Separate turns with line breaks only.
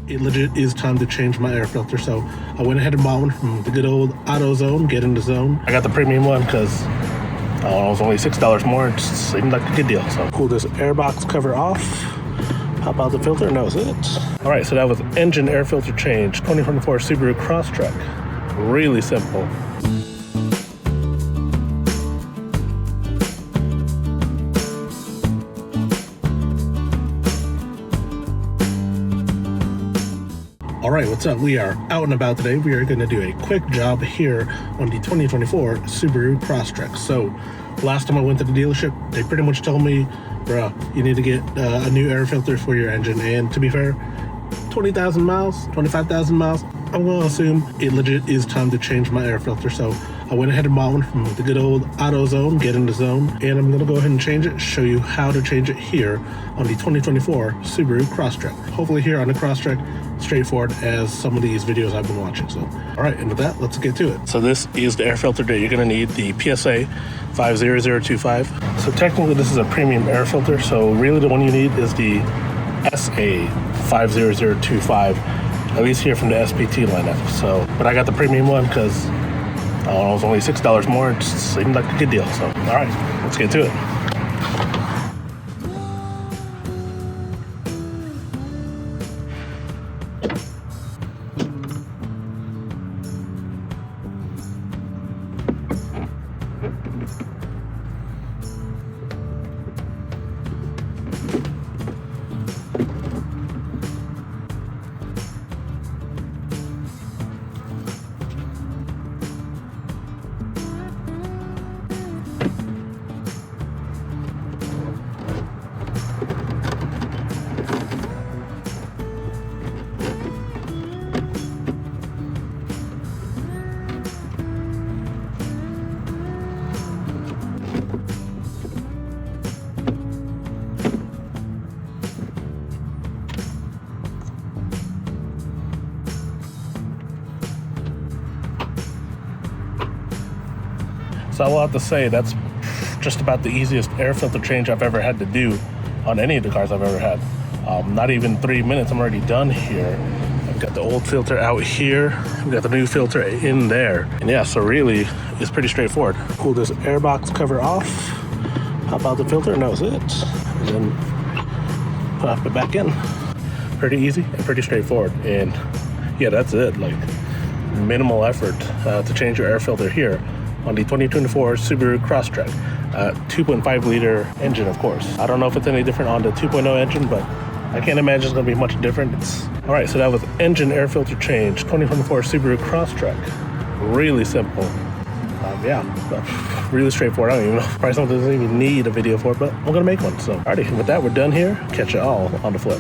it legit is time to change my air filter. So I went ahead and bought one from the good old AutoZone, Get in the Zone. I got the premium one because it was only $6 more. It just seemed like a good deal. So pull this air box cover off, pop out the filter, and that was it. All right, so that was engine air filter change, 2024 Subaru Crosstrek. Really simple. All right, what's up? We are out and about today. We are going to do a quick job here on the 2024 Subaru Crosstrek. So last time I went to the dealership, they pretty much told me, bro, you need to get a new air filter for your engine. And to be fair, 20,000 miles, 25,000 miles, I'm going to assume it legit is time to change my air filter. So I went ahead and bought one from the good old AutoZone, Get in the Zone, and I'm going to go ahead and change it, show you how to change it here on the 2024 Subaru Crosstrek. Hopefully here on the Crosstrek, straightforward as some of these videos I've been watching. So, all right, and with that, let's get to it. So this is the air filter that you're going to need, the PSA 50025. So technically this is a premium air filter, so really the one you need is the SA 50025, at least here from the SPT lineup. So, but I got the premium one because it was only $6 more. It just seemed like a good deal. So, all right, let's get to it. So I will have to say that's just about the easiest air filter change I've ever had to do on any of the cars I've ever had. Not even 3 minutes, I'm already done here. I've got the old filter out here, I've got the new filter in there. And yeah, so really, it's pretty straightforward. Pull this air box cover off, pop out the filter, and that was it. And then pop it back in. Pretty easy and pretty straightforward. And yeah, that's it. Like, minimal effort to change your air filter here on the 2024 Subaru Crosstrek. 2.5 liter engine, of course. I don't know if it's any different on the 2.0 engine, but I can't imagine it's gonna be much different. All right, so that was engine air filter change, 2024 Subaru Crosstrek. Really simple. Yeah, but really straightforward. I don't even know, probably something doesn't even need a video for it, but I'm gonna make one. So, alrighty, with that, we're done here. Catch you all on the flip.